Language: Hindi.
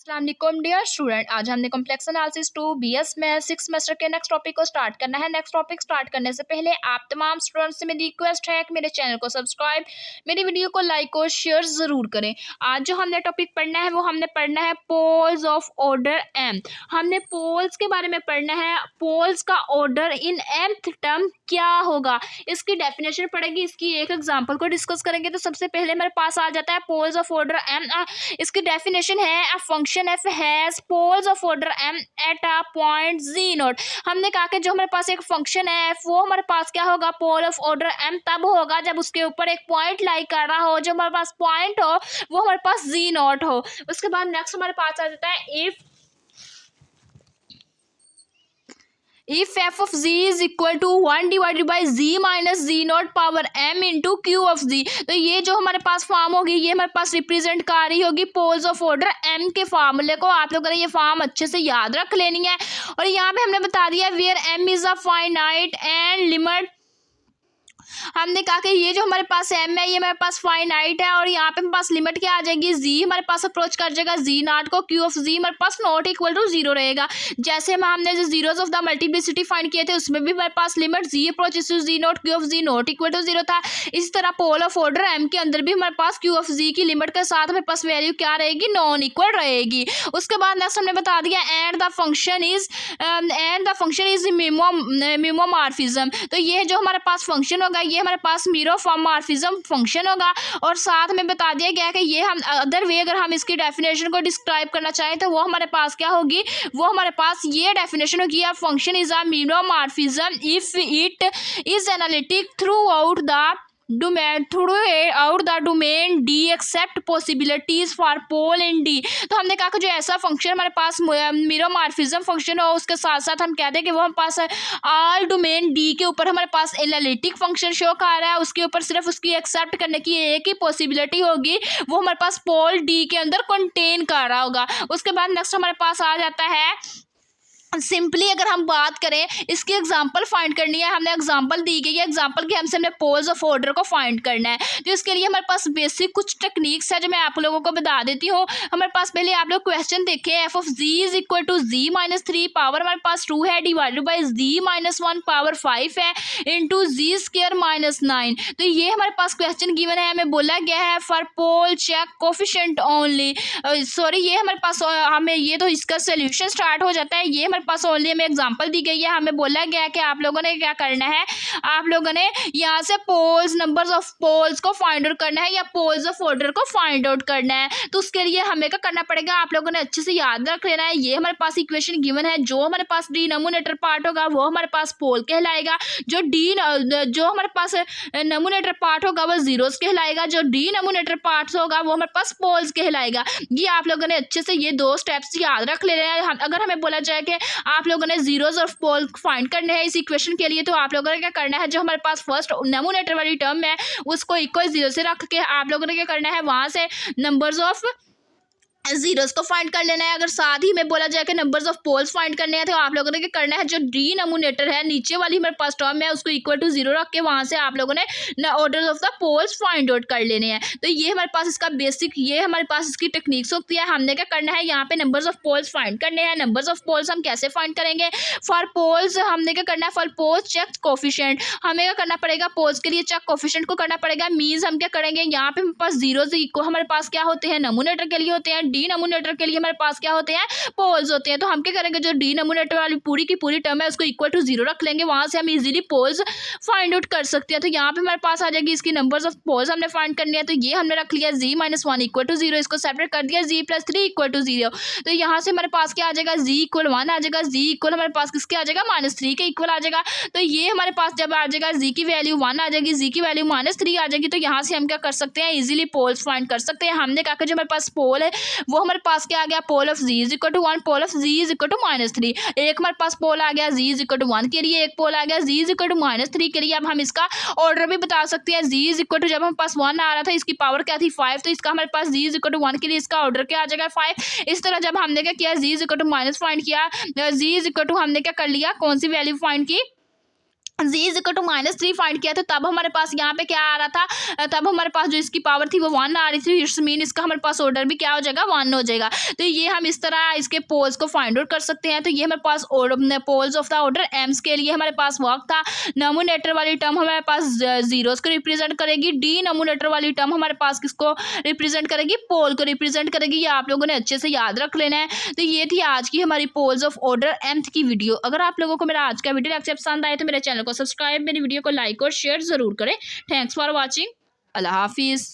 अस्सलाम डियर स्टूडेंट, आज हमने कॉम्प्लेक्स एनालिसिस 2 बीएस में 6 सेमेस्टर के नेक्स्ट टॉपिक को स्टार्ट करना है। नेक्स्ट टॉपिक स्टार्ट करने से पहले आप तमाम स्टूडेंट्स से मेरी रिक्वेस्ट है कि मेरे चैनल को सब्सक्राइब, मेरी वीडियो को लाइक और शेयर ज़रूर करें। आज जो हमने टॉपिक पढ़ना है वो हमने पढ़ना है पोल्स ऑफ ऑर्डर एम। हमने पोल्स के बारे में पढ़ना है। पोल्स का ऑर्डर इन एमथ टर्म क्या होगा, इसकी डेफिनेशन पड़ेगी। इसकी एक एग्जाम्पल को डिस्कस करेंगे। तो सबसे पहले मेरे पास आ जाता है पोल्स ऑफ ऑर्डर एम। इसकी डेफिनेशन है a function f has poles of order m at a point z note. हमने कहा कि जो हमारे पास एक फंक्शन है f, वो हमारे पास क्या होगा, पोल ऑफ ऑर्डर m तब होगा जब उसके ऊपर एक पॉइंट लाई कर रहा हो। जो हमारे पास पॉइंट हो वो हमारे पास z नोट हो। उसके बाद नेक्स्ट हमारे पास आ जाता है if f of z is equal to 1 divided by z minus z not power m into Q of z। तो ये जो हमारे पास फॉर्म होगी ये हमारे पास रिप्रेजेंट कर रही होगी पोल्स ऑफ ऑर्डर m के फार्मूले को। आप लोगों ने ये फॉर्म अच्छे से याद रख लेनी है। और यहाँ पे हमने बता दिया where m is a finite and limit. हमने कहा कि ये जो हमारे पास m है ये हमारे पास फाइनाइट है और यहाँ पे हमारे पास लिमिट क्या आ जाएगी, z हमारे पास अप्रोच कर जाएगा z नॉट को, q ऑफ z हमारे पास नॉट इक्वल टू 0 रहेगा। जैसे हमने जो zeros of the multiplicity find किए थे उसमें भी हमारे पास limit z approaches to z nought, q of z nought equal to 0 था। इसी तरह पोल ऑफ ऑर्डर m के अंदर भी हमारे पास q ऑफ z की लिमिट के साथ हमारे पास वैल्यू क्या रहेगी, नॉन इक्वल रहेगी। उसके बाद नेक्स्ट हमने बता दिया एंड द फंक्शन इज मिमोमॉर्फिज्म। तो ये जो हमारे पास फंक्शन होगा ये हमारे पास मिरोमॉर्फिज्म फंक्शन होगा। और साथ में बता दिया गया कि ये हम अदर वे अगर हम इसकी डेफिनेशन को डिस्क्राइब करना चाहें तो वो हमारे पास क्या होगी, वो हमारे पास ये डेफिनेशन होगी a function is a meromorphism if it is analytic throughout the domain D except possibilities for pole in D. तो हमने कहा कि जो ऐसा फंक्शन हमारे पास मिरोमॉर्फिज्म फंक्शन हो उसके साथ साथ हम कहते हैं कि वो हमारे पास ऑल डोमेन डी के ऊपर हमारे पास एनालिटिक फंक्शन शो कर रहा है, उसके ऊपर सिर्फ उसकी एक्सेप्ट करने की एक ही पॉसिबिलिटी होगी, वो हमारे पास पोल डी के अंदर कंटेन कर रहा होगा। उसके बाद नेक्स्ट हमारे पास आ जाता है सिंपली अगर हम बात करें इसकी एग्जांपल फाइंड करनी है। हमने एग्जांपल दी गई है, एग्जांपल के हमने पोल्स ऑफ ऑर्डर को फाइंड करना है। तो इसके लिए हमारे पास बेसिक कुछ टेक्निक्स है जो मैं आप लोगों को बता देती हूँ। हमारे पास पहले आप लोग क्वेश्चन देखें F of G is equal to G minus 3 power हमारे पास 2 है divided by G minus 1 power 5 है इंटू जी स्क्र माइनस 9। तो ये हमारे पास क्वेश्चन गिवन है, हमें बोला गया है for pole check coefficient only. Sorry ये हमारे पास हमें ये तो इसका सोल्यूशन स्टार्ट हो जाता है। ये हमारे पास ओनली हमें एग्जांपल दी गई है, हमें बोला गया है कि आप लोगों ने क्या करना है, आप लोगों ने यहाँ से पोल्स नंबर्स ऑफ पोल्स को फाइंड आउट करना है या पोल्स ऑफ ऑर्डर को फाइंड आउट करना है। तो उसके लिए हमें क्या करना पड़ेगा, आप लोगों ने अच्छे से याद रख लेना है। ये हमारे पास इक्वेशन गिवन है, जो हमारे पास डिनोमिनेटर पार्ट होगा वो हमारे पास पोल कहलाएगा, जो हमारे पास नोमिनेटर पार्ट होगा वो जीरोस कहलाएगा, जो डिनोमिनेटर पार्ट होगा वो हमारे पास पोल्स कहलाएगा। ये आप लोगों ने अच्छे से ये दो स्टेप्स याद रख लेना है। अगर हमें बोला जाए कि आप लोगों ने जीरोस ऑफ पोल फाइंड करने हैं इस इक्वेशन के लिए, तो आप लोगों ने क्या करना है, जो हमारे पास फर्स्ट नोमिनेटर वाली टर्म है उसको इक्वल जीरो से रख के आप लोगों ने क्या करना है, वहां से नंबर्स ऑफ जीरोस को फाइंड कर लेना है। अगर साथ ही में बोला जाए कि नंबर्स ऑफ पोल्स फाइंड करने हैं तो आप लोगों ने क्या करना है, जो डिनोमिनेटर है नीचे वाली हमारे पास टर्म है उसको इक्वल टू 0 रख के वहां से आप लोगों ने order of the poles find out कर लेने हैं। तो ये हमारे पास इसका बेसिक, ये हमारे पास इसकी टेक्निक्स होती है। हमने क्या करना है, यहाँ पे नंबर्स ऑफ पोल्स फाइंड करने हैं। नंबर्स ऑफ पोल्स हम कैसे फाइंड करेंगे, फॉर पोल्स हमने क्या करना है, फॉर पोल्स चेक कोफिशिएंट हमें क्या करना पड़ेगा, पोल्स के लिए चेक कोफिशिएंट को करना पड़ेगा। मीन्स हम क्या करेंगे, यहाँ पे हमारे पास जीरो हमारे पास क्या होते हैं, नोमिनेटर के लिए होते हैं, डिनोमिनेटर के लिए हमारे पास क्या होते हैं, पोल्स होते हैं। तो हम क्या करेंगे, जो डिनोमिनेटर वाली पूरी की पूरी टर्म है उसको इक्वल टू 0 रख लेंगे, वहां से हम इजीली पोल्स फाइंड आउट कर सकते हैं। तो यहाँ पे हमारे पास आ जाएगी इसकी नंबर्स ऑफ पोल्स हमने फाइंड करनी है। तो ये हमने रख लिया जी माइनस 1 इक्वल टू 0, इसको सेपरेट कर दिया जी प्लस 3 इक्वल टू 0। तो यहाँ से हमारे पास क्या आ जाएगा, जी इक्वल 1 आ जाएगा, जी इक्वल हमारे पास किसके आ जाएगा, -3 के इक्वल आ जाएगा। तो ये हमारे पास जब आ जाएगा जी की वैल्यू 1 आ जाएगी, जी की वैल्यू -3 आ जाएगी। तो यहाँ से हम क्या कर सकते हैं, इजीली पोल्स फाइंड कर सकते हैं। हमने कहा कि जो हमारे पास पोल है वो हमारे पास क्या आ गया, pole of G is equal to 1, pole of G is equal to -3। एक हमारे पास पोल आ गया जी इज इक्वल टू 1 के लिए, एक पोल आ गया जी इज इक्वल टू -3 के लिए। अब हम इसका ऑर्डर भी बता सकते हैं, जी इज इक्वल टू जब हमारे पास 1 आ रहा था इसकी पावर क्या थी 5, तो इसका हमारे पास जी इज इक्वल टू 1 के लिए इसका ऑर्डर क्या आ जाएगा 5। इस तरह जब हमने क्या किया, G is equal to minus find किया, जी इज इक्वल टू हमने क्या कर लिया, कौन सी वैल्यू फाइंड की, z is equal to -3 find किया था, तब हमारे पास यहाँ पे क्या आ रहा था, तब हमारे पास जो इसकी पावर थी वो 1 आ रही थी। इट्स मीन इसका हमारे पास ऑर्डर भी क्या हो जाएगा, 1 हो जाएगा। तो ये हम इस तरह इसके पोल्स को फाइंड आउट कर सकते हैं। तो ये हमारे पास poles of the order m's के लिए हमारे पास वर्क था। नोमिनेटर वाली टर्म हमारे पास जीरोस को रिप्रेजेंट करेगी, डी नोमिनेटर वाली टर्म हमारे पास किसको रिप्रेजेंट करेगी, पोल को रिप्रेजेंट करेगी। ये आप लोगों ने अच्छे से याद रख लेना है। तो ये थी आज की हमारी पोल्स ऑफ ऑर्डर एम्थ की वीडियो। अगर आप लोगों को मेरा आज का वीडियो लेक्चर पसंद आए तो मेरे चैनल को सब्सक्राइब, मेरी वीडियो को लाइक और शेयर जरूर करें। Thanks for watching. अल्लाह हाफिज़।